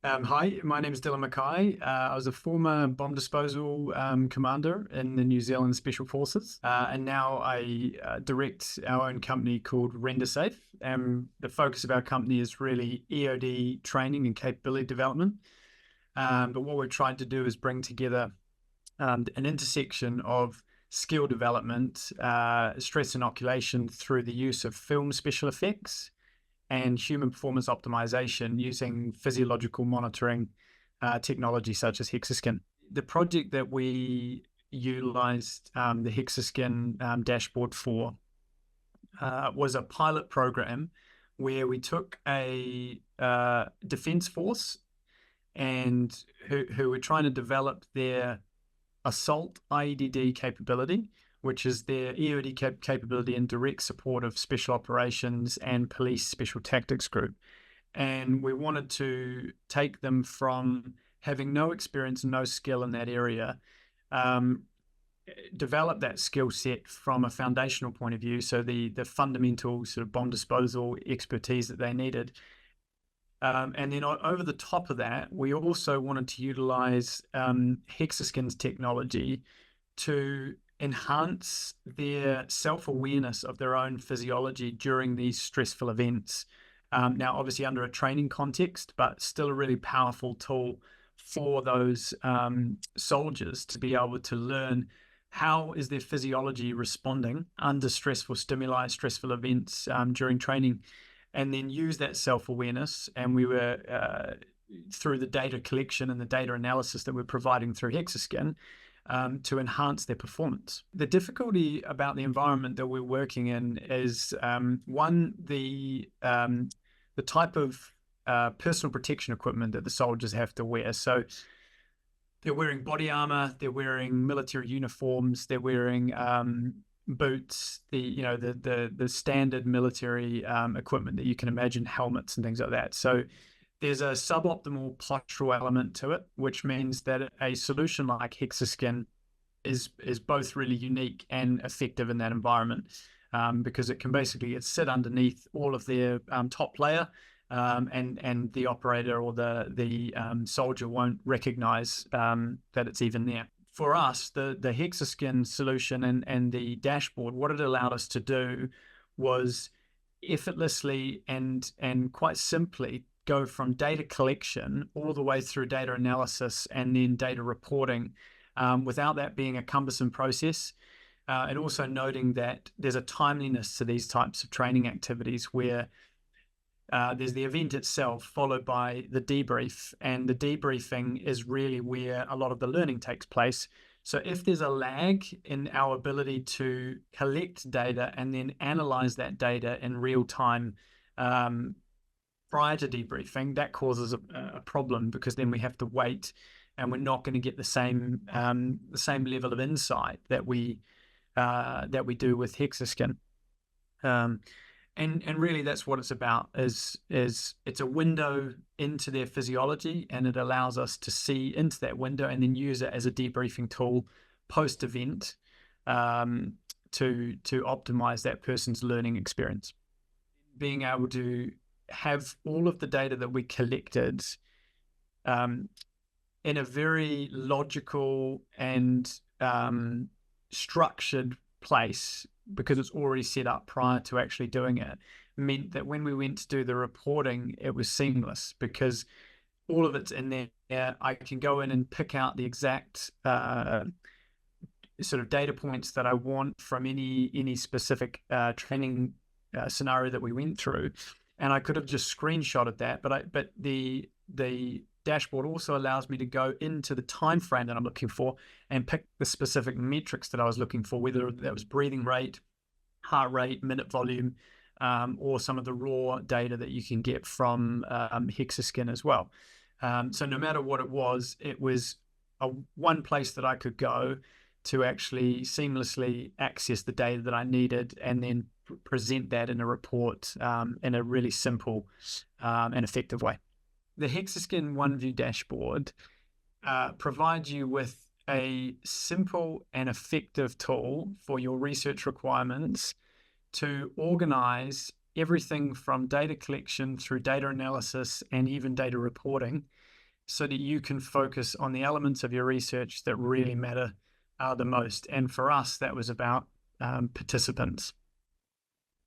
Hi, my name is Dylan Mackay. I was a former bomb disposal commander in the New Zealand Special Forces, and now I direct our own company called RenderSafe. The focus of our company is really EOD training and capability development. But what we're trying to do is bring together an intersection of skill development, stress inoculation through the use of film special effects and human performance optimization using physiological monitoring technology such as Hexaskin. The project that we utilized the Hexaskin dashboard for was a pilot program where we took a defense force and who were trying to develop their assault IEDD capability, which is their EOD capability in direct support of special operations and police special tactics group. And we wanted to take them from having no experience and no skill in that area, develop that skill set from a foundational point of view. So the fundamental sort of bomb disposal expertise that they needed. And then over the top of that, we also wanted to utilize Hexaskin's technology to enhance their self-awareness of their own physiology during these stressful events. Now, obviously under a training context, but still a really powerful tool for those soldiers to be able to learn how is their physiology responding under stressful stimuli, stressful events during training, and then use that self-awareness. And we were, through the data collection and the data analysis that we're providing through Hexaskin, to enhance their performance. The difficulty about the environment that we're working in is, one, the type of personal protection equipment that the soldiers have to wear. So they're wearing body armor, they're wearing military uniforms, they're wearing boots, the standard military equipment that you can imagine, helmets and things like that. So there's a suboptimal postural element to it, which means that a solution like Hexaskin is both really unique and effective in that environment, because it can basically sit underneath all of their top layer, and the operator or the soldier won't recognize that it's even there. For us, the Hexaskin solution and the dashboard, what it allowed us to do was effortlessly and quite simply go from data collection all the way through data analysis and then data reporting, without that being a cumbersome process. And also noting that there's a timeliness to these types of training activities where there's the event itself followed by the debrief, and the debriefing is really where a lot of the learning takes place. So if there's a lag in our ability to collect data and then analyze that data in real time prior to debriefing, that causes a problem, because then we have to wait and we're not going to get the same level of insight that we do with Hexaskin. And really that's what it's about, is it's a window into their physiology, and it allows us to see into that window and then use it as a debriefing tool post-event to optimize that person's learning experience. Being able to have all of the data that we collected in a very logical and structured place, because it's already set up prior to actually doing it, meant that when we went to do the reporting, it was seamless, because all of it's in there. I can go in and pick out the exact sort of data points that I want from any specific training scenario that we went through, and I could have just screenshotted that. But the dashboard also allows me to go into the time frame that I'm looking for and pick the specific metrics that I was looking for, whether that was breathing rate, heart rate, minute volume, or some of the raw data that you can get from Hexaskin as well. So no matter what it was one place that I could go to actually seamlessly access the data that I needed, and then present that in a report in a really simple and effective way. The Hexaskin OneView dashboard provides you with a simple and effective tool for your research requirements to organize everything from data collection through data analysis and even data reporting so that you can focus on the elements of your research that really matter the most. And for us, that was about participants.